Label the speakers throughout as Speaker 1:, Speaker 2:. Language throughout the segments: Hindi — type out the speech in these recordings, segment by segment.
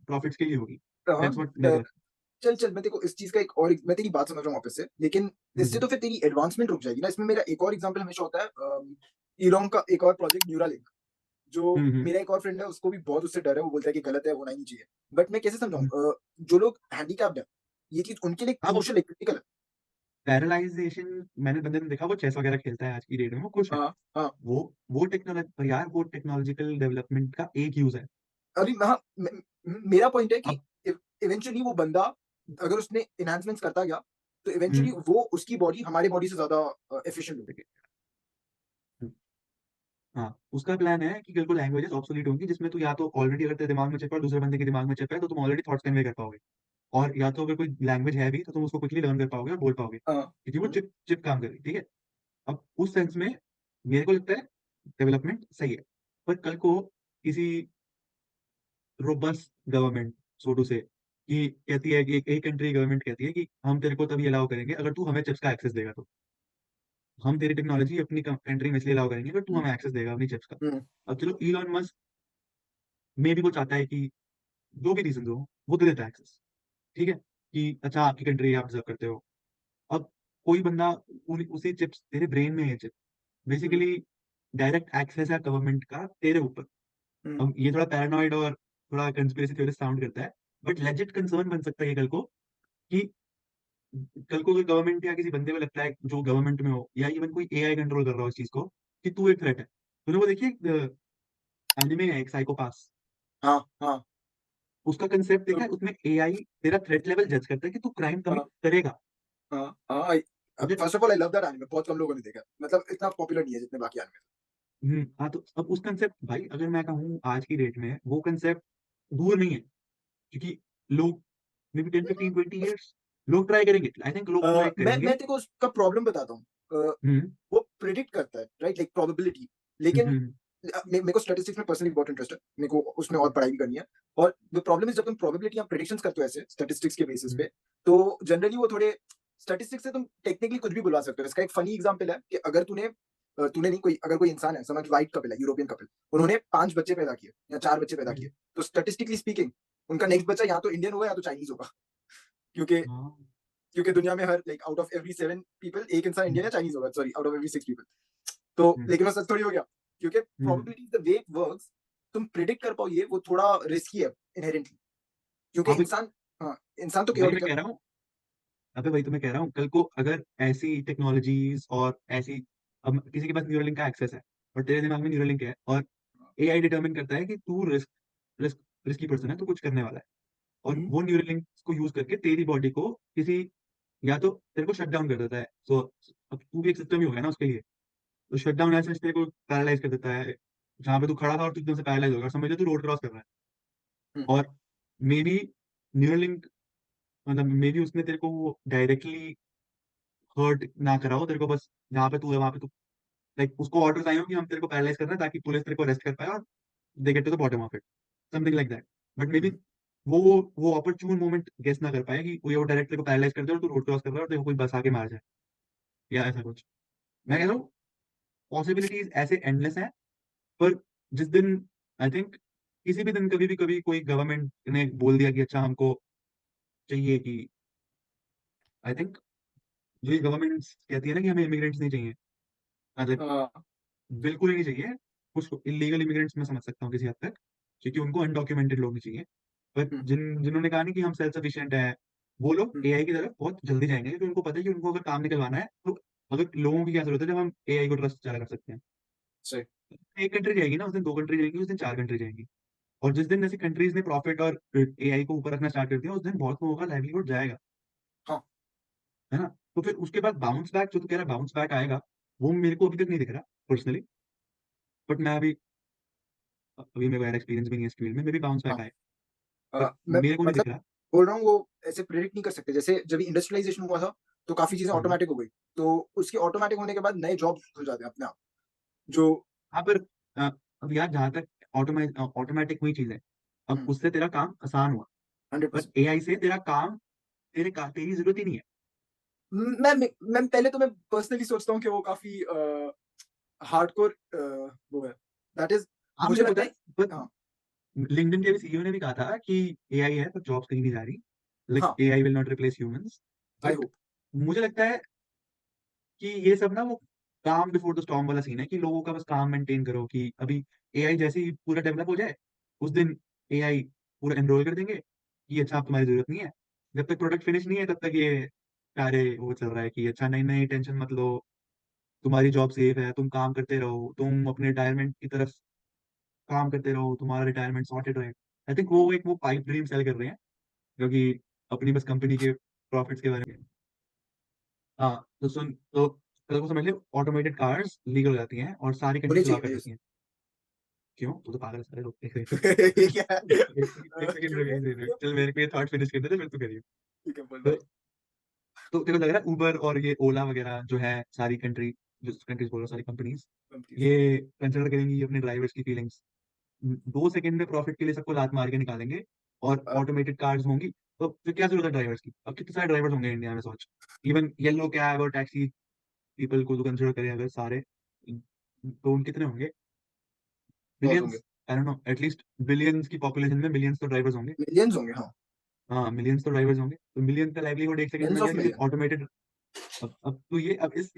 Speaker 1: प्रॉफिट्स के लिए होगी।
Speaker 2: हाँ,
Speaker 1: दैट्स व्हाट मेरे को लगता
Speaker 2: चल मैं तेरे को इस चीज़ का एक और मैं तेरी बात समझ रहा हूँ वापस से, लेकिन
Speaker 1: है।
Speaker 2: इससे तो फिर तेरी एडवांसमेंट रुक जाएगी ना। इसमें मेरा एक और एग्ज़ाम्पल हमेशा होता है इलॉन का एक और प्रोजेक्ट न्यूरालिंक, जो
Speaker 1: हुँ, हुँ,
Speaker 2: मेरा एक और फ्रेंड है, उसको भी बहुत उससे डर है, वो बोलता है कि गलत है, होना ही नहीं चाहिए। बट मैं कैसे समझाऊँ
Speaker 1: हुँ।
Speaker 2: जो लोग हैंडिकैप्ड है, ये चीज़ उनके लिए
Speaker 1: हाँ, वो
Speaker 2: क्रूशियल है, क्रिटिकल है।
Speaker 1: पैरालाइज़ेशन मैंने बंदे ने देखा वो चेस वगैरह खेलता है आज की डेट में, वो खुश है।
Speaker 2: हाँ, हाँ।
Speaker 1: वो टेक्नोलॉजिकल डेवलपमेंट का एक यूज़ है।
Speaker 2: अभी हाँ, मेरा पॉइंट है कि
Speaker 1: अब
Speaker 2: इवेंचुअली वो बंदा अगर उसने एनहांसमेंट्स करता गया, तो
Speaker 1: हुँ,
Speaker 2: इवेंचुअली वो उसकी बॉडी हमारी बॉडी से ज़्यादा एफिशिएंट होगी।
Speaker 1: देखिए हुँ, हाँ, उसका प्लान है कि कल को लैंग्वेजेज़ ऑब्सोलीट होंगी जिसमें तू या तो ऑलरेडी अगर तेरे दिमाग में चिप है और दूसरे बंदे के दिमाग में चिप है तो तुम ऑलरेडी थॉट्स कन्वे कर पाओगे। और या तो अगर कोई लैंग्वेज है भी तो तुम उसको क्विकली लर्न कर पाओगे और बोल पाओगे,
Speaker 2: हाँ।
Speaker 1: क्योंकि वो
Speaker 2: हुँ,
Speaker 1: चिप चिप काम कर रही है, ठीक है? अब उस सेंस में मेरे को लगता है डेवलपमेंट सही है। पर कल को किसी रोबस्ट गवर्नमेंट सो टू से कि कहती है कि एक कंट्री गवर्नमेंट कहती है कि हम तेरे को तभी अलाउ करेंगे अगर तू हमें चिप्स का एक्सेस देगा तो। हम तेरी टेक्नोलॉजी अपनी कंट्री में इसलिए अलाउ करेंगे अगर तू
Speaker 2: हुँ,
Speaker 1: हमें एक्सेस देगा अपनी चिप्स का।
Speaker 2: हुँ,
Speaker 1: अब चलो इलॉन मस्क मेबी वो चाहता है कि जो भी रीज़न्स हो, वो दे देता है एक्सेस, ठीक है? कि अच्छा आपकी कंट्री आप डिज़र्व करते हो। अब कोई बंदा उसी चिप्स तेरे ब्रेन में है चिप,
Speaker 2: हुँ,
Speaker 1: बेसिकली डायरेक्ट एक्सेस है गवर्नमेंट का तेरे ऊपर।
Speaker 2: हुँ,
Speaker 1: अब ये थोड़ा पैरानॉइड और थोड़ा कंस्पिरेसी थ्योरिस्ट साउंड करता है, बट लेजिट कंसर्न बन सकता है ये कल को कि कल को अगर गवर्नमेंट या किसी बंदे को लगता है जो गवर्नमेंट में हो या इवन कोई एआई कंट्रोल कर रहा हो इस चीज़ को, कि तू एक थ्रेट है। तूने वो देखी है एनिमे है एक साइको पास,
Speaker 2: हाँ, हाँ,
Speaker 1: उसका कांसेप्ट देखा
Speaker 2: तो
Speaker 1: है? उसमें एआई तेरा थ्रेट लेवल जज करता है कि तू क्राइम कमिट
Speaker 2: हाँ,
Speaker 1: करेगा।
Speaker 2: हाँ, हाँ, आई
Speaker 1: मुझे
Speaker 2: first of all I love that anime, बहुत कम लोगों ने देखा है। मतलब इतना पॉपुलर नहीं है जितने बाकी एनीमे।
Speaker 1: हाँ, तो अब उस कांसेप्ट भाई अगर मैं कहूँ आज की डेट में वो कांसेप्ट दूर नहीं है, क्योंकि लोग मेबी 10, 15, 20 इयर्स लोग ट्राई करेंगे। आई थिंक लोग ट्राई
Speaker 2: मैं
Speaker 1: करेंगे।
Speaker 2: तेरे को उसका प्रॉब्लम बताता हूँ।
Speaker 1: हुँ,
Speaker 2: वो प्रेडिक्ट करता है, राइट? लाइक प्रोबेबिलिटी,
Speaker 1: हुँ,
Speaker 2: लेकिन
Speaker 1: हुँ,
Speaker 2: मेरे को स्टैटिस्टिक्स में पर्सनली बहुत इंटरेस्ट है। मेरे को उसमें और
Speaker 1: हुँ,
Speaker 2: पढ़ाई भी करनी है। और द प्रॉब्लम इज़ जब तुम प्रोबेबिलिटी या प्रेडिक्शंस करते हो ऐसे स्टैटिस्टिक्स के बेसिस
Speaker 1: हुँ,
Speaker 2: पे, तो जनरली वो थोड़े स्टैटिस्टिक्स से तुम टेक्निकली कुछ भी बुलवा सकते हो। इसका एक फनी एग्जांपल है कि अगर तूने नहीं कोई अगर कोई इंसान है, समझ व्हाइट कपल है, यूरोपियन कपल, उन्होंने 5 बच्चे पैदा किए या 4 बच्चे पैदा किए,
Speaker 1: हुँ,
Speaker 2: तो स्टैटिस्टिकली स्पीकिंग उनका नेक्स्ट बच्चा या तो इंडियन होगा या तो चाइनीज़ होगा। क्योंकि
Speaker 1: हाँ,
Speaker 2: क्योंकि दुनिया में हर like out of every 7 people एक इंसान
Speaker 1: हुँ,
Speaker 2: इंडियन या चाइनीज़ होगा, sorry out of every 6 people. तो
Speaker 1: हुँ,
Speaker 2: लेकिन वो सच थोड़ी हो गया, क्योंकि
Speaker 1: हुँ,
Speaker 2: probability the way it works, तुम प्रिडिक्ट कर पाओ, ये वो थोड़ा रिस्की है इनहेरेंटली, क्योंकि
Speaker 1: हाँ,
Speaker 2: इंसान, हाँ, इंसान तो
Speaker 1: वही मैं
Speaker 2: केओटिक है।
Speaker 1: कह रहा हूँ। अबे वही तो मैं कह रहा हूँ, कल को अगर ऐसी टेक्नोलॉजीज़ और ऐसी अब किसी के पास न्यूरालिंक का एक्सेस है और तेरे दिमाग में न्यूरालिंक है और एआई डिटरमाइन करता है कि तू रिस्क रिस्की पर्सन है, तू कुछ करने वाला है और
Speaker 2: हुँ,
Speaker 1: वो न्यूरालिंक को यूज़ करके तेरी बॉडी को किसी या तो तेरे को शट डाउन कर देता है। सो अब तू भी एक सिस्टम ही हो गया ना उसके लिए। तो शट डाउन एज़ सच तेरे को पैरालाइज़ कर देता है। जहाँ पे तू खड़ा था और तू एकदम से पैरालाइज़ हो गया और समझ ले तू रोड क्रॉस कर रहा है
Speaker 2: हुँ,
Speaker 1: और मेबी न्यूरालिंक मतलब मेबी उसने तेरे को वो डायरेक्टली हर्ट ना करा हो, तेरे को बस जहाँ पे तू है वहाँ पे तू लाइक उसको ऑर्डर्स आए हो कि हम तेरे को पैरालाइज़ कर रहे हैं ताकि पुलिस तेरे को अरेस्ट कर पाए और they get to the bottom of it, something like that. But maybe
Speaker 2: um,
Speaker 1: वो वो ऑपॉर्च्यून मोमेंट गेस ना कर पाए कि वो डायरेक्ट तेरे को पैरालाइज़ कर दे और तू रोड क्रॉस कर रहा है और तेरे को कोई बस आके मार जाए या ऐसा कुछ। मैं कह
Speaker 2: हुँ,
Speaker 1: रहा हूँ पॉसिबिलिटीज़ ऐसे एंडलेस हैं, पर जिस दिन आई थिंक किसी भी दिन कभी कोई गवर्नमेंट ने बोल दिया कि अच्छा हमको चाहिए कि आई थिंक जो ये गवर्नमेंट्स कहती है ना कि हमें इमिग्रेंट्स नहीं चाहिए, मतलब
Speaker 2: हाँ,
Speaker 1: बिल्कुल ही नहीं चाहिए। कुछ इल्लीगल इमिग्रेंट्स मैं समझ सकता हूँ किसी हद तक, क्योंकि उनको अनडॉक्यूमेंटेड लोग नहीं चाहिए। पर
Speaker 2: हुँ,
Speaker 1: जिन्होंने कहा नहीं कि हम सेल्फ सफिशिएंट हैं, वो लोग
Speaker 2: हुँ,
Speaker 1: एआई की तरफ बहुत जल्दी जाएँगे क्योंकि उनको पता है कि उनको अगर काम निकलवाना है, तो अगर लोगों की क्या ज़रूरत है जब हम एआई को ट्रस्ट ज़्यादा कर सकते हैं।
Speaker 2: सही।
Speaker 1: एक कंट्री जाएगी ना, उस दिन 2 कंट्री जाएँगी, उस दिन 4 कंट्री जाएँगी। और जिस दिन ऐसी कंट्रीज़ ने प्रॉफिट और एआई को ऊपर रखना स्टार्ट कर दिया, उस दिन बहुत लोगों का लाइवलीहुड जाएगा,
Speaker 2: हाँ,
Speaker 1: है ना? तो फिर उसके बाद बाउंस बैक जो तू कह रहा है बाउंस बैक आएगा, वो मेरे को अभी तक नहीं दिख रहा पर्सनली, बट मैं अभी मेरे को ज़्यादा एक्सपीरियंस भी नहीं है इस फील्ड में, मेबी बाउंस बैक
Speaker 2: हाँ।
Speaker 1: आए, बट
Speaker 2: मैं
Speaker 1: मेरे को नहीं
Speaker 2: मतलब
Speaker 1: दिख रहा।
Speaker 2: बोल रहा हूँ, वो ऐसे प्रेडिक्ट नहीं कर सकते। जैसे जब इंडस्ट्रियलाइज़ेशन हुआ था, तो काफ़ी चीज़ें
Speaker 1: हुँ।
Speaker 2: ऑटोमैटिक हो गई। तो उसके ऑटोमैटिक होने के बाद नए जॉब्स खुल जाते हैं अपने आप। जो
Speaker 1: हाँ, पर अ, अब यार जहाँ तक ऑटोमैटिक हुई चीज़ें, अब
Speaker 2: हुँ,
Speaker 1: उससे तेरा काम आसान हुआ, पर
Speaker 2: 100%।
Speaker 1: एआई से तेरा काम तेरी ज़रूरत ही नहीं है।
Speaker 2: मैं पहले तो मैं पर्सनली सोचता हूँ कि वो काफ़ी हार्डकोर वो है। दैट इज़
Speaker 1: हाँ,
Speaker 2: मुझे
Speaker 1: मुझे
Speaker 2: लगता
Speaker 1: पता
Speaker 2: है,
Speaker 1: है, पर
Speaker 2: हाँ,
Speaker 1: लिंक्डइन के भी सीईओ ने भी कहा था कि एआई है पर जॉब्स कहीं नहीं जा रही। लाइक
Speaker 2: हाँ,
Speaker 1: AI will not replace humans.
Speaker 2: I
Speaker 1: but
Speaker 2: hope.
Speaker 1: मुझे लगता है कि ये सब ना वो काम बिफोर द स्टॉर्म वाला सीन है कि लोगों का बस काम मेंटेन करो कि अभी एआई जैसे ही पूरा डेवलप हो जाए, उस दिन एआई पूरा एनरोल कर देंगे कि अच्छा अब तुम्हारी ज़रूरत नहीं है। जब तक प्रोडक्ट फिनिश नहीं है तब तक ये सारे वो चल रहा है कि अच्छा नहीं-नहीं टेंशन मत लो, तुम्हारी जॉब सेफ है, तुम काम करते रहो, तुम अपने रिटायरमेंट की तरफ काम करते रहो, तुम्हारा रिटायरमेंट सॉर्टेड रहे। आई थिंक वो पाइप ड्रीम सेल कर रहे हैं, जो कि अपनी बस कंपनी के प्रॉफिट्स के बारे में। हाँ, तो कल को समझ ले ऑटोमेटेड कार्स लीगल हो जाती हैं और सारी
Speaker 2: होनी
Speaker 1: कंट्रीज़ अलाउ
Speaker 2: चाहिए
Speaker 1: कर
Speaker 2: मुझे।
Speaker 1: देती हैं। क्यों? तू तो पागल है सारे लोग देख रहे थे।
Speaker 2: ये क्या है?
Speaker 1: एक सेकंड
Speaker 2: क्यों
Speaker 1: रुक,
Speaker 2: क्या?
Speaker 1: एक सेकंड रुक।
Speaker 2: क्यों?
Speaker 1: चल मेरे को ये थॉट फिनिश करने दे फिर तू करियो।
Speaker 2: ठीक है, बोल
Speaker 1: तो
Speaker 2: भाई।
Speaker 1: तेरे को लग रहा है उबर और ये ओला वगैरह जो है सारी कंट्रीज़ बोल रहा हूँ सारी कंपनीज़,
Speaker 2: कंप्लीट।
Speaker 1: ये कंसिडर करेंगी अपने ड्राइवर्स की फीलिंग्स। 2 सेकंड में प्रॉफिट के लिए सबको लात मार के निकालेंगे और
Speaker 2: अ,
Speaker 1: ऑटोमेटेड कार्स होंगी, तो फिर क्या ज़रूरत है ड्राइवर्स की? अब कितने सारे ड्राइवर्स होंगे इंडिया में सोच। इवन येलो कैब और टैक्सी पीपल को तो कंसिडर करें अगर सारे, तो उन कितने होंगे?
Speaker 2: बहुत होंगे।
Speaker 1: Billions, I don't know at least billions की पॉपुलेशन में मिलियंस तो ड्राइवर्स होंगे।
Speaker 2: मिलियंस होंगे, हाँ।
Speaker 1: हाँ, मिलियंस तो ड्राइवर्स होंगे। तो मिलियंस का लाइवलीहुड 1 सेकंड में
Speaker 2: टेन्स
Speaker 1: गया
Speaker 2: ऑफ
Speaker 1: क्योंकि
Speaker 2: मिलियन।
Speaker 1: ऑटोमेटेड। अब तो ये अब इस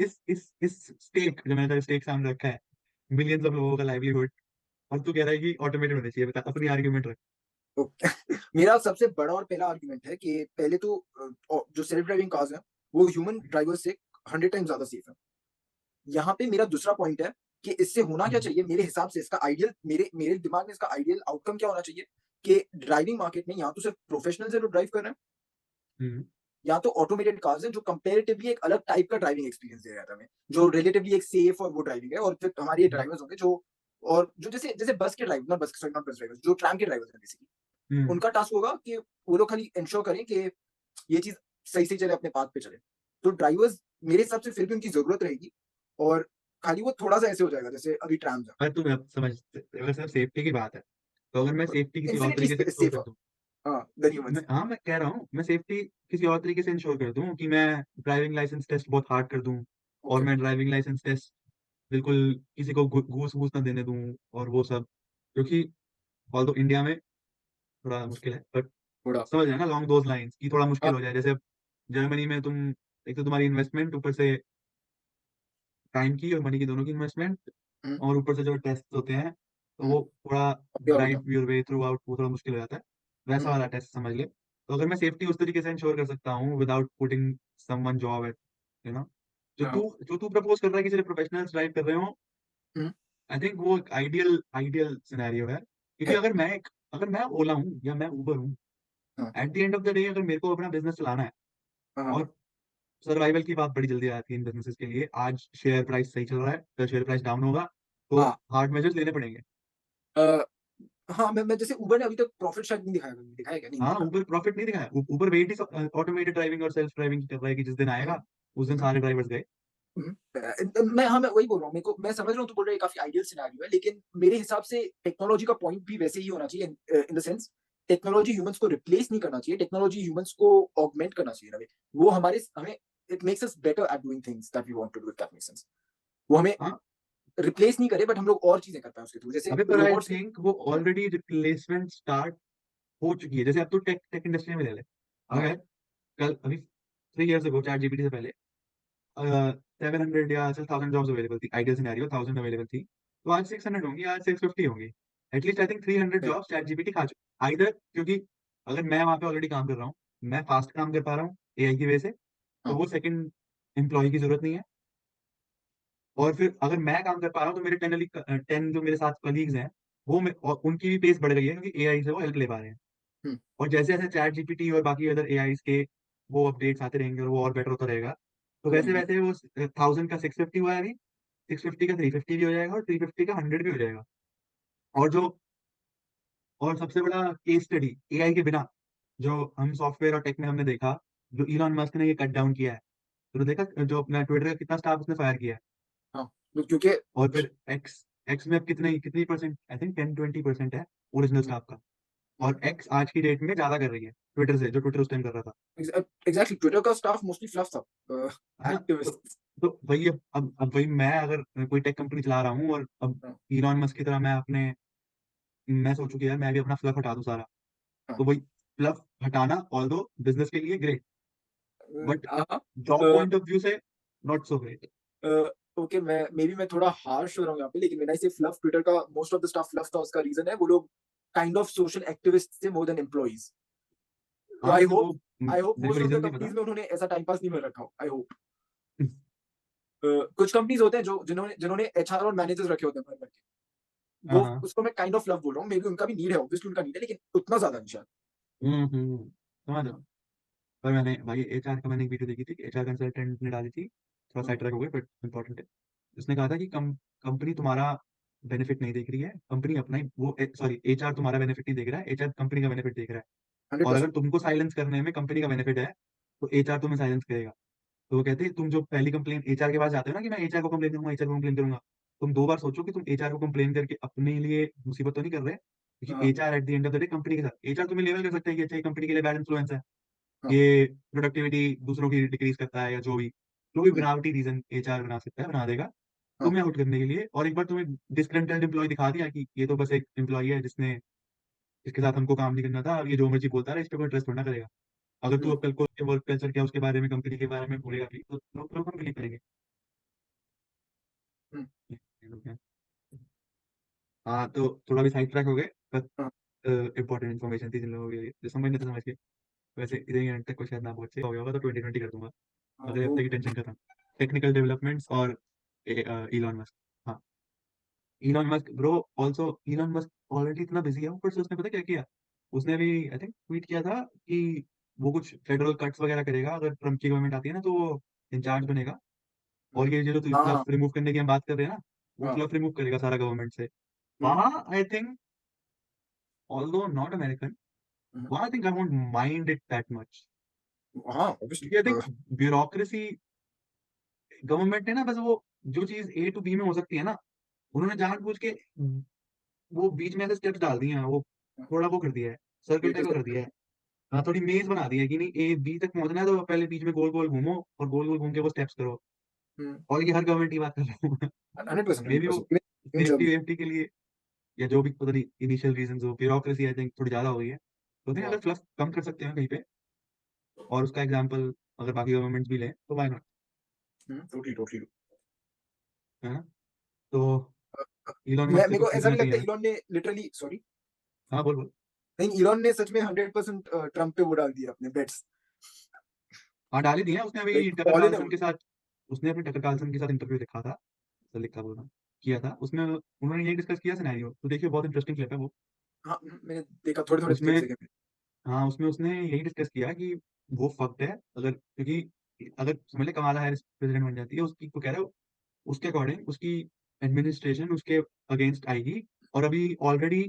Speaker 1: स्टेक जो मैंने तेरा स्टेक सामने रखा है, मिलियंस ऑफ लोगों का लाइवलीहुड, और तू कह रहा है कि ऑटोमेटेड होना चाहिए। बता अपनी आर्गुमेंट रख।
Speaker 2: ओके। मेरा सबसे बड़ा और पहला आर्गुमेंट है कि पहले तो जो सेल्फ ड्राइविंग कार्स हैं, वो ह्यूमन ड्राइवर्स से 100 टाइम्स ज़्यादा सेफ है। यहाँ पे मेरा दूसरा पॉइंट है कि इससे होना क्या
Speaker 1: हुँ,
Speaker 2: चाहिए मेरे हिसाब से, इसका आइडियल मेरे मेरे दिमाग में इसका आइडियल आउटकम क्या होना चाहिए कि ड्राइविंग मार्केट में या तो सिर्फ प्रोफेशनल्स हैं जो ड्राइव कर रहे हैं,
Speaker 1: हुँ,
Speaker 2: या तो ऑटोमेटेड कार्स हैं जो कंपैरेटिवली एक अलग टाइप का ड्राइविंग एक्सपीरियंस दे रहा है हमें, जो रिलेटिवली एक सेफ और वो ड्राइविंग है। और फिर हमारे ये
Speaker 1: हुँ,
Speaker 2: ड्राइवर्स होंगे जो, और जो जैसे जैसे बस के ड्राइवर, नॉट बस, सॉरी नॉट बस ड्राइवर्स, जो ट्राम के ड्राइवर्स हैं बेसिकली,
Speaker 1: हुँ।
Speaker 2: उनका टास्क होगा कि वो लोग खाली इंश्योर करें कि ये चीज़ सही चले, अपने पाथ पे चले। तो ड्राइवर्स मेरे हिसाब से फिर भी उनकी ज़रूरत रहेगी, और खाली वो थोड़ा-सा ऐसे हो जाएगा जैसे अभी ट्राम्स हैं।
Speaker 1: पर तू अब समझ, अगर सिर्फ सेफ्टी की बात है, तो अगर मैं सेफ्टी किसी और
Speaker 2: इन्फिनिटली
Speaker 1: तरीके से इंश्योर कर
Speaker 2: सेफर,
Speaker 1: दूँ,
Speaker 2: हाँ, देन
Speaker 1: मैं
Speaker 2: ह्यूमन्स।
Speaker 1: हाँ, मैं कह रहा हूँ, मैं सेफ्टी किसी और तरीके से इंश्योर कर दूँ कि मैं ड्राइविंग लाइसेंस टेस्ट बहुत हार्ड कर दूँ और
Speaker 2: ओके,
Speaker 1: मैं ड्राइविंग लाइसेंस टेस्ट बिल्कुल किसी को घूस-वूस ना देने दूँ और वो सब। क्योंकि ऑल्दो इंडिया में थोड़ा मुश्किल है, बट
Speaker 2: थोड़ा,
Speaker 1: समझ रहे हैं ना अलोंग दोज़ लाइन्स कि थोड़ा
Speaker 2: हाँ,
Speaker 1: मुश्किल हो जाए। जैसे अब जर्मनी में तुम, एक तो तुम्हारी इन्वेस्टमेंट, ऊपर से टाइम की और मनी की दोनों की इन्वेस्टमेंट,
Speaker 2: हुँ,
Speaker 1: और ऊपर से जो टेस्ट होते हैं, तो
Speaker 2: हुँ,
Speaker 1: वो थोड़ा
Speaker 2: बढ़िया हो गया।
Speaker 1: Drive your way through out, वो थोड़ा मुश्किल हो जाता है। वैसा
Speaker 2: हुँ,
Speaker 1: वाला टेस्ट समझ ले। तो अगर मैं सेफ्टी उस तरीके से इंश्योर कर सकता हूँ without putting someone job eight, you know,
Speaker 2: हाँ,
Speaker 1: जो तू प्रपोज़ कर रहा है कि सिर्फ प्रोफेशनल्स ड्राइव कर रहे हों,
Speaker 2: हुँ,
Speaker 1: आई थिंक वो एक आइडियल सिनेरियो है। क्योंकि
Speaker 2: है,
Speaker 1: अगर मैं ओला हूँ या मैं उबर हूँ,
Speaker 2: हाँ,
Speaker 1: at the end of the day अगर मेरे को अपना बिज़नेस चलाना है,
Speaker 2: हाँ, हाँ,
Speaker 1: और सर्वाइवल की बात बड़ी जल्दी आ जाती है इन बिज़नेसेस के लिए। आज शेयर प्राइस सही चल रहा है, कल शेयर प्राइस डाउन होगा, तो
Speaker 2: हाँ,
Speaker 1: हार्ड मेजर्स लेने पड़ेंगे।
Speaker 2: अ, हाँ, मैं जैसे उबर ने अभी तक प्रॉफिट शायद नहीं दिखाया, कभी दिखाया क्या? नहीं
Speaker 1: हाँ,
Speaker 2: दिखाया।
Speaker 1: उबर प्रॉफिट नहीं दिखाया। उबर वेट ही ऑटोमेटेड ड्राइविंग और सेल्फ ड्राइविंग की कर रहा है कि जिस दिन
Speaker 2: हुँ,
Speaker 1: आएगा, उस दिन
Speaker 2: हुँ,
Speaker 1: सारे ड्राइवर्स गए।
Speaker 2: हुँ। मैं, हाँ, मैं वही बोल रहा हूँ, मेरे को मैं समझ रहा हूँ, तू बोल रहा है ये काफ़ी आइडियल सिनेरियो है, लेकिन मेरे हिसाब से टेक्नोलॉजी का पॉइंट भी वैसे ही होना चाहिए, in the sense technology humans को रिप्लेस नहीं करना चाहिए, टेक्नोलॉजी ह्यूमन्स को ऑगमेंट करना चाहिए इन अ वे। वो हमें it makes us better at doing things that we want to do, if that makes sense. वो हमें
Speaker 1: हाँ,
Speaker 2: रिप्लेस नहीं करे, बट हम लोग और चीज़ें कर पाएँ उसके थ्रू, जैसे
Speaker 1: अबे पर आई
Speaker 2: रोबोट्स।
Speaker 1: थिंक वो
Speaker 2: हाँ,
Speaker 1: ऑलरेडी रिप्लेसमेंट स्टार्ट हो चुकी है। जैसे अब तो टेक टेक इंडस्ट्री में ले ले।
Speaker 2: हाँ,
Speaker 1: अगर कल अभी 3 इयर्स अगो चैटजीपीटी से पहले 700 या चल 1000 जॉब्स अवेलेबल थी। आइडियल सिनेरियो 1000 अवेलेबल थी। तो आज 600 होंगी, आज 650 होंगी। एटलीस्ट आई थिंक 300
Speaker 2: है,
Speaker 1: जॉब्स चैटजीपीटी खा चुका आइदर, क्योंकि अगर मैं वहाँ पे ऑलरेडी काम कर रहा हूँ, मैं फास्ट काम कर पा रहा हूँ एआई की वजह से, तो
Speaker 2: हाँ,
Speaker 1: वो सेकंड एम्प्लॉयी की ज़रूरत नहीं है। और फिर अगर मैं काम कर पा रहा हूँ, तो मेरे 10 जो मेरे साथ कलीग्स हैं, वो मैं और उनकी भी पेस बढ़ गई है क्योंकि एआई से वो हेल्प ले पा रहे हैं।
Speaker 2: हुँ,
Speaker 1: और जैसे-जैसे चैटजीपीटी और बाकी अदर एआईज़ के वो अपडेट्स आते रहेंगे और वो और बेटर होता रहेगा, तो
Speaker 2: रहेंगे।
Speaker 1: वैसे-वैसे वो 1000 का 650 हुआ है अभी, 650 का 350 भी हो जाएगा और 350 का 100 भी हो जाएगा। और जो और सबसे बड़ा केस स्टडी एआई के बिना, जो हम सॉफ्टवेयर और टेक में हमने देखा, जो इलॉन मस्क ने ये कट डाउन किया है। तूने देखा जो अपना ट्विटर का कितना स्टाफ उसने फायर किया है?
Speaker 2: हाँ, तो क्योंकि
Speaker 1: और फिर एक्स में अब कितनी परसेंट, आई थिंक 10-20% है ओरिजिनल
Speaker 2: हुँ,
Speaker 1: स्टाफ का।
Speaker 2: हुँ,
Speaker 1: और एक्स आज की डेट में ज़्यादा कर रही है, ट्विटर से, जो ट्विटर उस टाइम कर रहा था।
Speaker 2: एग्ज़ैक्टली ट्विटर का स्टाफ मोस्टली फ्लफ था,
Speaker 1: है ना?
Speaker 2: एक्टिविस्ट।
Speaker 1: तो वही अब वही मैं अगर कोई टेक कंपनी चला रहा हूँ और अब
Speaker 2: हाँ,
Speaker 1: इलॉन मस्क की तरह मैं अपने मैं सोचूँ कि यार मैं भी अपना फ्लफ हटा दूँ सारा।
Speaker 2: हाँ।
Speaker 1: तो वही फ्लफ हटाना ऑल्दो बिज़नेस के लिए ग्रेट, बट
Speaker 2: हाँ,
Speaker 1: job
Speaker 2: a
Speaker 1: point of view से not so great.
Speaker 2: Uh, okay, मैं थोड़ा हार्श हो रहा हूँ यहाँ पे, लेकिन व्हेन आई से फ्लफ, ट्विटर का most of the stuff fluff था, उसका रीज़न है वो लोग काइंड ऑफ सोशल एक्टिविस्ट थे मोर देन एम्प्लॉइज़। तो
Speaker 1: हाँ,
Speaker 2: आई
Speaker 1: वैसे वो
Speaker 2: होप आई होप
Speaker 1: मेरे को
Speaker 2: मोस्ट ऑफ द
Speaker 1: रीज़न नहीं
Speaker 2: कंपनीज़
Speaker 1: पता।
Speaker 2: में उन्होंने ऐसा टाइम पास नहीं भर रखा हो, आई होप। कुछ कंपनीज़ होते हैं जो जिन्होंने जिन्होंने एचआर और मैनेजर्स रखे होते हैं भर-भर के।
Speaker 1: हाँ,
Speaker 2: वो
Speaker 1: हाँ।
Speaker 2: उसको मैं काइंड ऑफ फ्लफ बोल रहा हूँ, मे बी उनका भी नीड है, ऑब्वियसली उनका नीड है, लेकिन उतना ज़्यादा नहीं शायद।
Speaker 1: हुँ, हुँ। समझ रहा हूँ। पर मैंने भाई एचआर का मैंने एक वीडियो देखी थी, एचआर कंसल्टेंट ने डाली थी, थोड़ा
Speaker 2: हुँ,
Speaker 1: साइड ट्रैक हो गया बट इम्पोर्टेंट है। उसने कहा था कि कंपनी तुम्हारा बेनिफिट नहीं देख रही है, कंपनी अपना ही वो सॉरी एचआर तुम्हारा बेनिफिट नहीं देख रहा है, एचआर कंपनी का बेनिफिट देख रहा है। और अगर
Speaker 2: 100%।
Speaker 1: तुमको साइलेंस करने में कंपनी का बेनिफिट है, तो एचआर तुम्हें साइलेंस करेगा। तो वो कहते हैं तुम जो पहली कंप्लेंट एचआर के पास जाते हो ना कि मैं एचआर को कंप्लेन करूँगा, एचआर को कंप्लेन करूँगा। तुम 2 बार सोचो कि तुम एचआर को कंप्लेन करके अपने लिए मुसीबत तो नहीं कर रहे? क्योंकि
Speaker 2: हाँ,
Speaker 1: HR at the end of the day company के साथ एचआर तुम्हें लेवल कर सकता है कि अच्छा ये कंपनी के लिए बैड इन्फ्लुएंस है।
Speaker 2: हाँ,
Speaker 1: ये प्रोडक्टिविटी दूसरों की डिक्रीज़ करता है या जो भी
Speaker 2: हुँ,
Speaker 1: बनावटी रीज़न एचआर बना सकता है, बना देगा,
Speaker 2: हाँ,
Speaker 1: तुम्हें आउट करने के लिए और एक बार तुम्हें डिसग्रंटल्ड एम्प्लॉयी दिखा दिया कि ये तो बस एक एम्प्लॉयी है जिसके साथ हमको काम नहीं करना था और ये जो मर्ज़ी बोलता रहा, इस पे कोई ट्रस्ट थोड़ी ना करेगा। अगर तू
Speaker 2: हुँ,
Speaker 1: अब कल को उसके वर्क कल्चर क्या उसके बारे में, कंपनी के बारे में बोलेगा भी, तो लोग कम बिलीव करेंगे।
Speaker 2: हुँ,
Speaker 1: ये लोग हैं। हाँ, तो थोड़ा भी साइड ट्रैक हो गए, पर
Speaker 2: हाँ,
Speaker 1: इम्पोर्टेंट इन्फॉर्मेशन थी जिन लोगों के लिए, जो समझने थे समझ गए। वैसे इतने ही एंड तक कोई शायद ना पहुँचे, हो गया होगा तो 2020 कर दूँगा।
Speaker 2: हाँ,
Speaker 1: अगले
Speaker 2: वो
Speaker 1: हफ्ते की टेंशन खत्म। टेक्निकल डेवलपमेंट्स और इलॉन मस्क। हाँ, Elon Musk bro also Elon Musk already इतना बिज़ी है, ऊपर से उसने पता है क्या किया? उसने अभी आई थिंक ट्वीट किया था कि वो कुछ फेडरल कट्स वगैरह करेगा, अगर ट्रम्प की गवर्नमेंट आती है ना, तो वो इंचार्ज बनेगा और
Speaker 2: हुँ,
Speaker 1: ये जो
Speaker 2: हाँ, हाँ,
Speaker 1: फ्लफ रिमूव करने की हम बात कर रहे हैं ना, वो
Speaker 2: हाँ,
Speaker 1: फ्लफ रिमूव करेगा सारा गवर्नमेंट से।
Speaker 2: हुँ,
Speaker 1: वहाँ I think although not American,
Speaker 2: hmm,
Speaker 1: वहाँ I think I won't mind it that much.
Speaker 2: हाँ, ऑब्वियसली
Speaker 1: क्योंकि आई थिंक ब्यूरोक्रेसी गवर्नमेंट ने ना बस वो जो चीज़ ए टू बी में हो सकती है ना, उन्होंने जानबूझ के वो बीच में ऐसे स्टेप्स डाल दिए हैं, वो थोड़ा वो कर दिया है, सर्कल टाइप
Speaker 2: वेटर्स
Speaker 1: का कर दिया है। हाँ, थोड़ी मेज़ बना दी है कि नहीं ए बी तक पहुँचना है तो पहले बीच में गोल-गोल घूमो और गोल-गोल घूम के वो स्टेप्स करो।
Speaker 2: हुँ,
Speaker 1: और ये हर गवर्नमेंट की बात कर रहा हूँ मैं।
Speaker 2: 100%,
Speaker 1: मेबी वो
Speaker 2: 100%, इवन इन जर्मनी।
Speaker 1: सेफ्टी-वेफ्टी के लिए या जो भी पता नहीं इनिशियल रीज़न्स हो, ब्यूरोक्रेसी आई थिंक थोड़ी ज़्यादा हो गई है। तो आई थिंक
Speaker 2: हाँ,
Speaker 1: अगर फ्लफ कम कर सकते हैं कहीं पे और उसका एग्ज़ाम्पल अगर बाकी गवर्नमेंट्स भी लें, तो why not?
Speaker 2: Hmm, totally, totally.
Speaker 1: है ना? तो
Speaker 2: अ
Speaker 1: इलॉन
Speaker 2: मैं
Speaker 1: मस्क से
Speaker 2: मेरे को
Speaker 1: कुछ
Speaker 2: ऐसा
Speaker 1: सीखना
Speaker 2: भी
Speaker 1: चाहिए
Speaker 2: लगता है
Speaker 1: हमें।
Speaker 2: इलॉन ने लिटरली सॉरी,
Speaker 1: हाँ, बोल, बोल।
Speaker 2: नहीं, इलॉन ने सच में 100% ट्रम्प पे वो डाल दिया अपने बेट्स,
Speaker 1: हाँ, डाल ही दिए हैं। उसने अभी
Speaker 2: लाइक
Speaker 1: टकर
Speaker 2: ऑल इन है
Speaker 1: कार्लसन
Speaker 2: वो।
Speaker 1: के साथ उसने अपने टकर कार्लसन के साथ इंटरव्यू देखा था। लिखा बोल रहा हूँ, किया था। उसमें उन्होंने यही डिस्कस किया सिनेरियो। तो देखिए बहुत इंटरेस्टिंग क्लिप है वो।
Speaker 2: हाँ, मैंने देखा थोड़े-थोड़े
Speaker 1: उसमें
Speaker 2: क्लिप्स देखे मैंने।
Speaker 1: हाँ, उसमें उसने यही डिस्कस किया कि वो फक्ड है अगर क्योंकि अगर समझ ले कमाला हैरिस प्रेज़िडेंट बन जाती है, उसकी वो कह रहा है उसके अकॉर्डिंग उसकी एडमिनिस्ट्रेशन उसके अगेंस्ट आएगी और अभी ऑलरेडी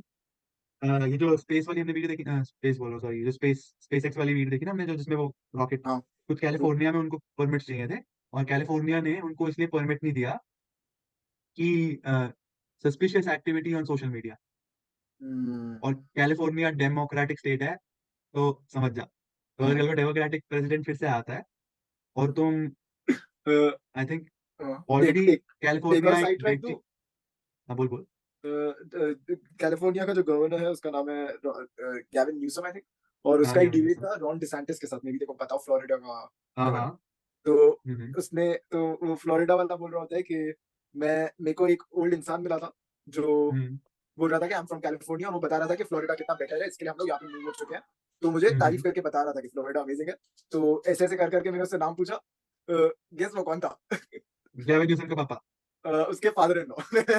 Speaker 1: ये जो स्पेस वाली हमने वीडियो देखी स्पेस बोल रहा हूँ सॉरी, जो स्पेस एक्स वाली वीडियो देखी ना हमने जो जिसमें वो रॉकेट
Speaker 2: हाँ,
Speaker 1: कुछ
Speaker 2: ट्रू।
Speaker 1: कैलिफ़ोर्निया में उनको परमिट्स चाहिए थे और कैलिफ़ोर्निया ने उनको इसलिए परमिट नहीं दिया कि suspicious activity on social media
Speaker 2: hmm,
Speaker 1: और कैलिफ़ोर्निया डेमोक्रेटिक स्टेट है, तो समझ जा। तो अगर
Speaker 2: हाँ,
Speaker 1: कल को डेमोक्रेटिक प्रेसिडेंट फिर से आता है और तुम
Speaker 2: अ,
Speaker 1: आई थिंक
Speaker 2: एक
Speaker 1: ऑलरेडी
Speaker 2: एक एक और
Speaker 1: कैलिफ़ोर्निया एक
Speaker 2: साइड ट्रैक
Speaker 1: बिग
Speaker 2: दूँ?
Speaker 1: ची हाँ, बोल, बोल।
Speaker 2: कैलिफोर्निया का जो गवर्नर है उसका नाम है गैविन न्यूसम आई थिंक, और
Speaker 1: हाँ,
Speaker 2: उसका एक
Speaker 1: गेविन
Speaker 2: डिबेट
Speaker 1: न्यूसम।
Speaker 2: था रॉन डिसैंटिस के साथ, मे बी तेरे को पता हो, फ्लोरिडा का
Speaker 1: हाँ,
Speaker 2: गवर्नर।
Speaker 1: हाँ।
Speaker 2: तो
Speaker 1: हुँ, हुँ।
Speaker 2: उसने तो वो फ्लोरिडा वाला बोल रहा होता है कि मैं मेरे को एक ओल्ड इंसान मिला था जो
Speaker 1: हुँ,
Speaker 2: बोल रहा था कि आई एम फ्रॉम कैलिफोर्निया, और वो बता रहा था कि फ्लोरिडा कितना बेटर है, इसके लिए हम लोग यहाँ पे मूव हो चुके हैं। तो मुझे
Speaker 1: हुँ,
Speaker 2: तारीफ
Speaker 1: हुँ।
Speaker 2: करके बता रहा था कि फ्लोरिडा अमेजिंग है। तो ऐसे-ऐसे कर करके मैंने उससे नाम पूछा, गेस वो कौन था?
Speaker 1: गेविन न्यूसम का पापा।
Speaker 2: उसके फादर इन लॉ।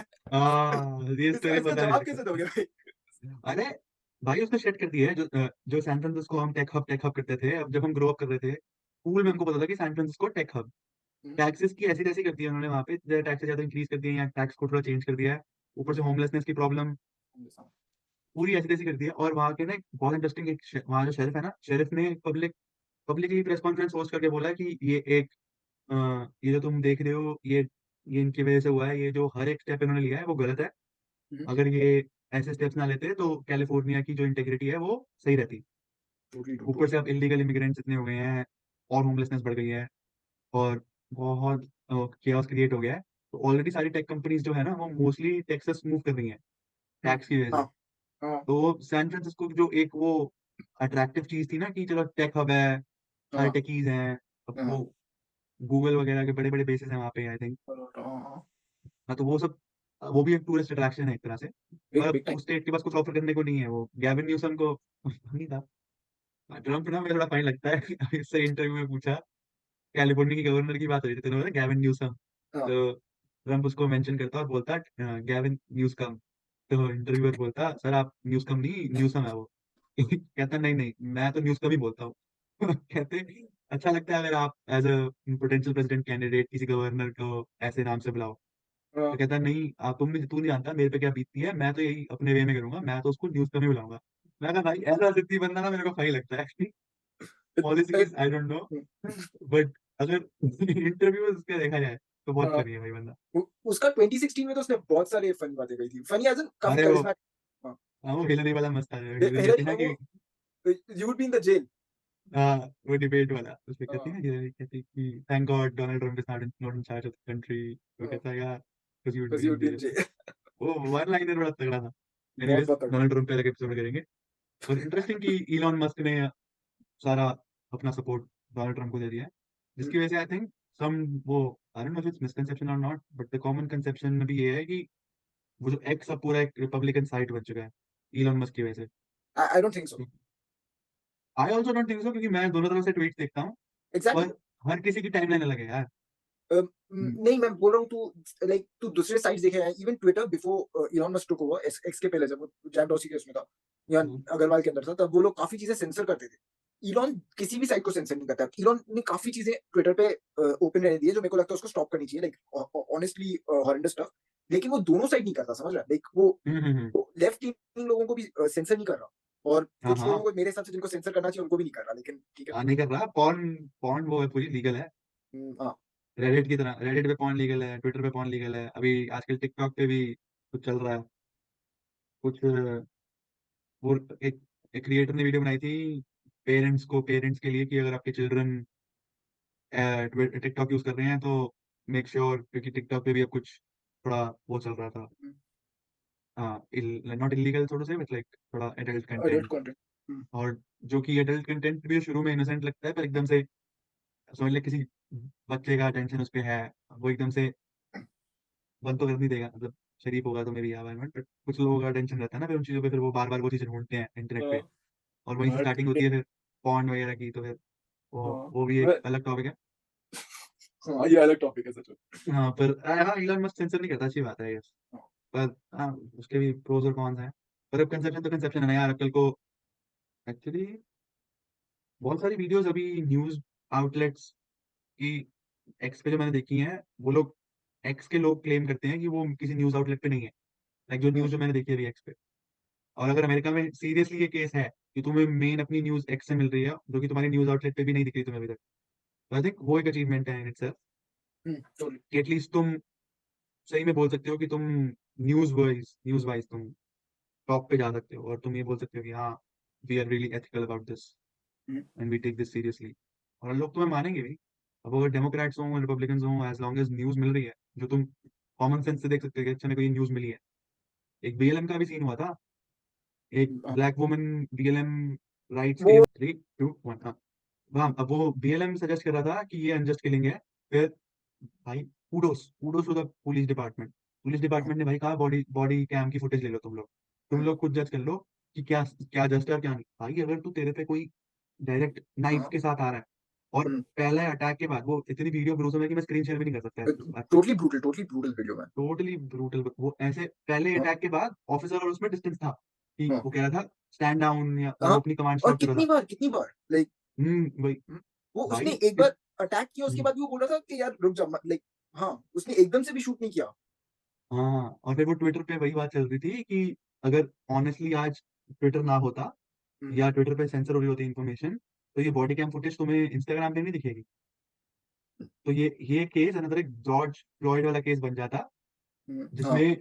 Speaker 1: ये
Speaker 2: इसका
Speaker 1: स्टोरी
Speaker 2: इसका
Speaker 1: पता है
Speaker 2: जवाब
Speaker 1: मेरे को।
Speaker 2: कैसे दोगे भाई?
Speaker 1: अरे! भाई उसने सेट कर दिया है जो सैन फ्रांसिस्को हम टेक हब करते थे, अब जब हम ग्रो अप कर रहे थे, स्कूल में हमको पता था कि सैन फ्रांसिस्को टेक हब।
Speaker 2: हुँ,
Speaker 1: टैक्सेस की ऐसी-तैसी कर दी है उन्होंने वहाँ पे, टैक्सेस ज़्यादा इंक्रीज़ कर दिए हैं या टैक्स को थोड़ा चेंज कर दिया है। ऊपर से होमलेसनेस की प्रॉब्लम पूरी ऐसी-तैसी कर दी है और वहाँ के ना एक बहुत इंटरेस्टिंग एक वहाँ जो शेरिफ है ना, शेरिफ ने पब्लिकली प्रेस कॉन्फ्रेंस होस्ट करके बोला कि अ, ये जो तुम देख रहे हो, ये इनकी वजह से हुआ है, ये जो हर एक स्टेप इन्होंने लिया है, वो गलत है।
Speaker 2: हुँ,
Speaker 1: अगर ये ऐसे स्टेप्स ना लेते, तो कैलिफ़ोर्निया की जो इंटीग्रिटी है, वो सही रहती।
Speaker 2: टोटली ट्रू,
Speaker 1: ऊपर
Speaker 2: टोटली
Speaker 1: से
Speaker 2: ट्रू।
Speaker 1: अब इल्लीगल इमिग्रेंट्स इतने हो गए हैं और होमलेसनेस बढ़ गई है और बहुत केओस क्रिएट हो गया है। तो ऑलरेडी सारी टेक कंपनीज़ जो है ना, वो मोस्टली टेक्सास मूव कर रही हैं,
Speaker 2: हुँ,
Speaker 1: टैक्स की वजह
Speaker 2: हाँ,
Speaker 1: से।
Speaker 2: हाँ,
Speaker 1: तो सैन फ्रांसिस्को की जो एक वो अट्रैक्टिव चीज़ थी ना कि चलो टेक हब है, सारे
Speaker 2: हाँ,
Speaker 1: टेकीज़ हैं, अब
Speaker 2: हाँ,
Speaker 1: वो गूगल वगैरह के बड़े-बड़े बेसेस हैं वहाँ पे आई थिंक।
Speaker 2: हाँ, हाँ,
Speaker 1: हाँ, तो वो सब वो भी एक टूरिस्ट अट्रैक्शन है एक तरह से। पर
Speaker 2: बिग
Speaker 1: अब
Speaker 2: बिग टाइम।
Speaker 1: उस स्टेट के पास कुछ ऑफ़र करने को नहीं है वो। गैविन न्यूसम को नहीं था। ट्रम्प ना मुझे थोड़ा फ़नी लगता है। इससे इंटरव्यू में पूछा, कैलिफ़ोर्निया की गवर्नर की बात हो रही थी, तो उन्होंने गैविन न्यूसम,
Speaker 2: हाँ,
Speaker 1: तो ट्रम्प उसको मेंशन करता और बोलता गैविन न्यूज़कम। तो इंटरव्यूअर बोलता, "सर आप न्यूज़कम नहीं, न्यूसम है वो।" कहता, "नहीं, नहीं, मैं तो न्यूज़कम ही बोलता हूँ।" कहते, "अच्छा लगता है अगर आप as a potential president candidate किसी गवर्नर को ऐसे नाम से बुलाओ।"
Speaker 2: हाँ,
Speaker 1: तो कहता है, "नहीं, तू नहीं जानता मेरे पे क्या बीतती है, मैं तो यही अपने वे में करूँगा, मैं तो उसको न्यूज़कम ही बुलाऊँगा।" मैं कहा, "भाई ऐसा सिद्दी बंदा ना मेरे को फ़नी लगता है actually, policies I don't no, but अगर इंटरव्यूज़ का देखा जाए, तो बहुत
Speaker 2: हाँ,
Speaker 1: फ़नी है भाई बंदा।"
Speaker 2: उसका 2016 में तो उसने बहुत सारे फनी बातें कही थी, फनी एज इन काफी
Speaker 1: अरे वो
Speaker 2: करिश्माटिक। हाँ,
Speaker 1: हाँ, वो हिलरी वाला मस्त था, हिलरी कहती
Speaker 2: हिलरी
Speaker 1: है ना
Speaker 2: वो
Speaker 1: कि
Speaker 2: you would be in the jail.
Speaker 1: हाँ, वो डिबेट वाला, उसमें कहती है
Speaker 2: हाँ,
Speaker 1: ना हिलरी कहती है कि thank god Donald Trump is not in charge of the country. वो
Speaker 2: हाँ,
Speaker 1: कहता है यार, because you would
Speaker 2: because
Speaker 1: be
Speaker 2: you
Speaker 1: in
Speaker 2: would be in
Speaker 1: jail.
Speaker 2: Jail.
Speaker 1: वो वन लाइनर बड़ा तगड़ा था।
Speaker 2: बहुत
Speaker 1: एनीवेज़
Speaker 2: बहुत तगड़ा।
Speaker 1: डोनाल्ड ट्रम्प पे अलग एपिसोड में करेंगे। और इंटरेस्टिंग कि इलॉन मस्क ने सारा अपना सपोर्ट डोनाल्ड ट्रम्प को दे दिया है।
Speaker 2: हुँ,
Speaker 1: जिसकी वजह से आई थिंक सम वो I don't know if it's misconception और not, but the common conception में भी ये है कि वो जो एक्स अब पूरा एक रिपब्लिकन साइट बन चुका है, इलॉन मस्क की वजह से।
Speaker 2: I don't think so.
Speaker 1: I also don't think so क्योंकि मैं दोनों तरफ से ट्वीट्स देखता हूँ,
Speaker 2: एग्ज़ैक्टली।
Speaker 1: पर हर किसी की टाइमलाइन अलग है यार। हुँ,
Speaker 2: नहीं मैं बोल रहा हूँ तू लाइक तू दूसरे साइट्स देखे हैं even Twitter before Elon Musk took over x के पहले जब वो जैक डॉर्सी के उसमें था या
Speaker 1: हुँ,
Speaker 2: अग्रवाल के अंदर था तब वो लोग काफी चीजें सेंसर करते थे। इलॉन किसी भी साइट को सेंसर नहीं करता। इलॉन ने काफी चीजें ट्विटर पे ओपन रहने दी है जो मेरे को लगता है उसको स्टॉप करनी चाहिए लाइक ऑनेस्टली हॉरेंडस स्टफ। लेकिन वो दोनों साइड नहीं करता समझ रहा है लाइक
Speaker 1: हुँ, हुँ, हुँ।
Speaker 2: वो लेफ्ट विंग लोगों को भी सेंसर नहीं कर रहा और
Speaker 1: हाँ,
Speaker 2: कुछ लोगों
Speaker 1: हाँ।
Speaker 2: को मेरे हिसाब से जिनको सेंसर करना चाहिए उनको भी नहीं कर रहा लेकिन ठीक है।
Speaker 1: हाँ, नहीं कर रहा, पॉर्न पॉर्न वो है पूरी लीगल है।
Speaker 2: हाँ,
Speaker 1: रेडिट की तरह, रेडिट पे पॉर्न लीगल है, ट्विटर पे पॉर्न लीगल है, अभी आजकल टिकटॉक पे भी कुछ चल रहा है। कुछ वो एक एक क्रिएटर ने वीडियो बनाई थी पेरेंट्स के लिए कि अगर आपके चिल्ड्रन टिकटॉक यूज़ कर रहे हैं तो मेक श्योर क्योंकि टिकटॉक पे भी अब कुछ थोड़ा वो चल रहा था। हाँ, नॉट इल्लीगल सो टू से बट लाइक थोड़ा एडल्ट
Speaker 2: अडल्ट
Speaker 1: कंटेंट,
Speaker 2: कंटेंट।
Speaker 1: और जो कि एडल्ट कंटेंट भी शुरू में इनोसेंट लगता है पर एकदम से समझ ले किसी बच्चे का अटेंशन उस पे है, वो एकदम से बंद तो कर नहीं देगा, मतलब शरीफ होगा तो मेबी एनवायरनमेंट, बट कुछ लोगों का अटेंशन रहता है ना फिर उन चीज़ों पे, फिर वो बार-बार वो चीज़ें ढूँढते हैं इंटरनेट पे, और वहीं से
Speaker 2: बट
Speaker 1: स्टार्टिंग होती है फिर पॉर्न वगैरह की, तो फिर
Speaker 2: हाँ,
Speaker 1: वो भी एक अलग टॉपिक है।
Speaker 2: हाँ, ये अलग टॉपिक है सच में।
Speaker 1: हाँ, पर हाँ, इलॉन मस्क सेंसर नहीं करता, अच्छी बात है आई गेस।
Speaker 2: हाँ,
Speaker 1: पर हाँ, उसके भी प्रोस और कॉन्स हैं। पर अब कंसेप्शन तो कंसेप्शन है ना यार, कल को एक्चुअली बहुत सारी वीडियोज़ अभी न्यूज़ आउटलेट्स की एक्स पे जो मैंने देखी हैं, वो लोग एक्स के लोग क्लेम करते हैं कि वो किसी न्यूज़ आउटलेट पे नहीं है। लाइक जो
Speaker 2: हाँ,
Speaker 1: न्यूज़ जो मैंने देखी है अभी एक्स पे। और अगर अमेरिका में सीरियसली ये केस है कि तुम्हें मेन अपनी न्यूज़ एक्स से मिल रही है, जो कि तुम्हारी न्यूज़ आउटलेट पे भी नहीं दिख रही तुम्हें अभी तक। तो आई थिंक वो एक अचीवमेंट है इन इटसेल्फ
Speaker 2: टोटली।
Speaker 1: कि एटलीस्ट तुम सही में बोल सकते हो कि तुम न्यूज़ वाइज़ तुम टॉप पे जा सकते हो और तुम ये बोल सकते हो कि हाँ, we are really ethical about this
Speaker 2: hmm,
Speaker 1: and we take this seriously. और लोग तुम्हें मानेंगे भी। अब अगर डेमोक्रेट्स हों, रिपब्लिकन्स हों, एज़ लॉन्ग एज़ न्यूज़ मिल रही है, जो तुम कॉमन सेंस से देख सकते हो कि अच्छा मेरे को ये न्यूज़ मिली है। एक बीएलएम का भी सीन हुआ था। एक
Speaker 2: हाँ,
Speaker 1: ब्लैक वुमन बीएलएम राइट्स के
Speaker 2: वो
Speaker 1: लिए 3, 2, 1 हाँ। हाँ, अब वो बीएलएम सजेस्ट कर रहा था कि ये अनजस्ट किलिंग है। फिर भाई kudos to the police department. Police
Speaker 2: हाँ,
Speaker 1: डिपार्टमेंट ने भाई कहा बॉडी बॉडी कैम की फुटेज ले लो तुम लोग। तुम
Speaker 2: हुँ,
Speaker 1: लोग खुद जज कर लो कि क्या क्या जस्ट है और क्या नहीं। भाई अगर तू तेरे पे कोई डायरेक्ट नाइफ
Speaker 2: हाँ,
Speaker 1: के साथ आ रहा है और
Speaker 2: हुँ,
Speaker 1: पहले अटैक के बाद वो इतनी वीडियो ग्रोसम है कि मैं स्क्रीन शेयर भी नहीं कर सकता इस बात पे।
Speaker 2: Totally brutal video man.
Speaker 1: Totally brutal, वो ऐसे पहले
Speaker 2: हाँ,
Speaker 1: अटैक के बाद ऑफिसर और उसमें डिस्टेंस था कि
Speaker 2: हाँ,
Speaker 1: वो कह रहा था स्टैंड डाउन या
Speaker 2: हाँ,
Speaker 1: वो अपनी कमांड
Speaker 2: और
Speaker 1: शाउट कर रहा था।
Speaker 2: कितनी बार लाइक
Speaker 1: वही
Speaker 2: वो उसने
Speaker 1: भाई
Speaker 2: एक बार अटैक किया उसके
Speaker 1: हुँ,
Speaker 2: बाद भी वो बोल रहा था कि यार रुक जा मत लाइक हाँ, उसने एकदम से भी शूट नहीं किया।
Speaker 1: हाँ, और फिर वो ट्विटर पे वही बात चल रही थी कि अगर ऑनेस्टली आज ट्विटर ना होता
Speaker 2: हुँ,
Speaker 1: या ट्विटर पे सेंसर हो रही होती इन्फॉर्मेशन, तो ये बॉडी कैम फुटेज तुम्हें इंस्टाग्राम पे नहीं दिखेगी। तो ये केस अनदर एक जॉर्ज फ्लॉयड वाला केस बन जाता,
Speaker 2: हाँ,
Speaker 1: जिसमें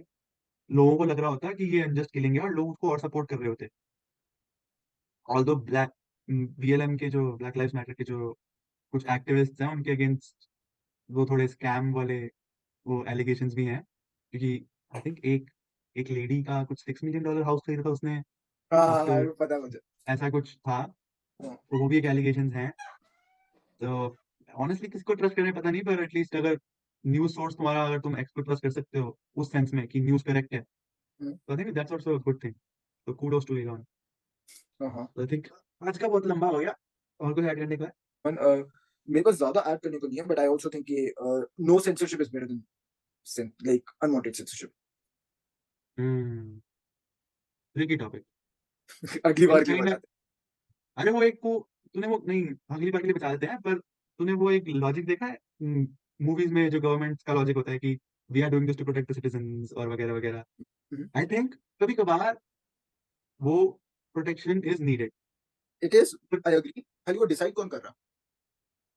Speaker 1: लोगों को लग रहा होता कि ये अनजस्ट किलिंग है और लोग उसको और सपोर्ट कर रहे होते। ऑल्दो बीएलएम के जो ब्लैक लाइव्स मैटर के जो कुछ एक्टिविस्ट्स हैं, उनके अगेंस्ट वो थोड़े स्कैम वाले वो एलिगेशंस भी हैं। क्योंकि आई थिंक एक एक लेडी का कुछ $6 मिलियन हाउस खरीदा था उसने
Speaker 2: हाँ, हाँ, हाँ,
Speaker 1: आफ्टर
Speaker 2: पता है मुझे।
Speaker 1: ऐसा कुछ था,
Speaker 2: हाँ,
Speaker 1: तो वो भी एक एलिगेशंस हैं। तो ऑनेस्टली किसको ट्रस्ट करें पता नहीं, पर एटलीस्ट अगर न्यूज़ सोर्स तुम्हारा अगर तुम एक्स को ट्रस्ट कर सकते हो, उस सेंस में कि न्यूज़ करेक्ट है,
Speaker 2: हुँ,
Speaker 1: तो I think that's also a good thing. तो कुडोज़ टू एलन।
Speaker 2: हाँ, हाँ।
Speaker 1: तो आई थिंक आज का बहुत लंबा हो गया, और कुछ ऐड करने का है?
Speaker 2: मेरे पास ज़्यादा ऐड करने को नहीं है, बट आई आल्सो थिंक कि no censorship is better than like unwanted censorship.
Speaker 1: Hmm, tricky topic.
Speaker 2: अगली
Speaker 1: कहीं
Speaker 2: बार के लिए
Speaker 1: कहीं न
Speaker 2: बताते
Speaker 1: अरे वो एक वो तूने वो नहीं, अगली बार के लिए बता देते हैं, पर तूने वो एक लॉजिक देखा है मूवीज़ में जो गवर्नमेंट्स का लॉजिक होता है कि we are doing this to protect the citizens और वगैरह-वगैरह।
Speaker 2: हैं। हुँ,
Speaker 1: आई थिंक कभी-कभार वो protection is needed.
Speaker 2: It is, I agree, खाली वो डिसाइड कौन कर रहा?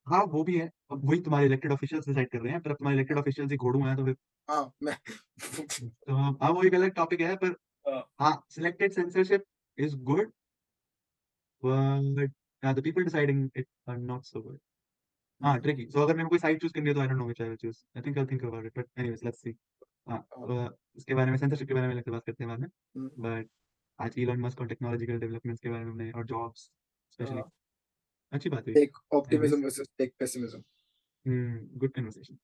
Speaker 1: हाँ, वो भी है। अब वही तुम्हारे इलेक्टेड ऑफिशियल्स डिसाइड कर रहे हैं, पर अब तुम्हारे इलेक्टेड ऑफिशियल्स ही घोड़ू हैं, तो फिर
Speaker 2: हाँ, मैं
Speaker 1: तो हाँ, वो एक अलग टॉपिक है, पर
Speaker 2: हाँ,
Speaker 1: हाँ, selected censorship is good, but the people deciding it are not so good. हाँ,
Speaker 2: हुँ,
Speaker 1: ट्रिकी। सो अगर मेरे को कोई साइड चूज़ करनी है, तो आई don't know which I will choose. I think I will think about it, but anyways let's see. हाँ,
Speaker 2: हाँ,
Speaker 1: इसके बारे में, सेंसरशिप के बारे में अलग से बात करते हैं बाद में।
Speaker 2: हुँ,
Speaker 1: बट आज इलॉन मस्क और टेक्नोलॉजिकल डेवलपमेंट्स के बारे में हमने, और जॉब्स स्पेशली,
Speaker 2: हाँ,
Speaker 1: अच्छी बात हुई।
Speaker 2: Tech
Speaker 1: anyways,
Speaker 2: optimism versus tech pessimism.
Speaker 1: Good conversation.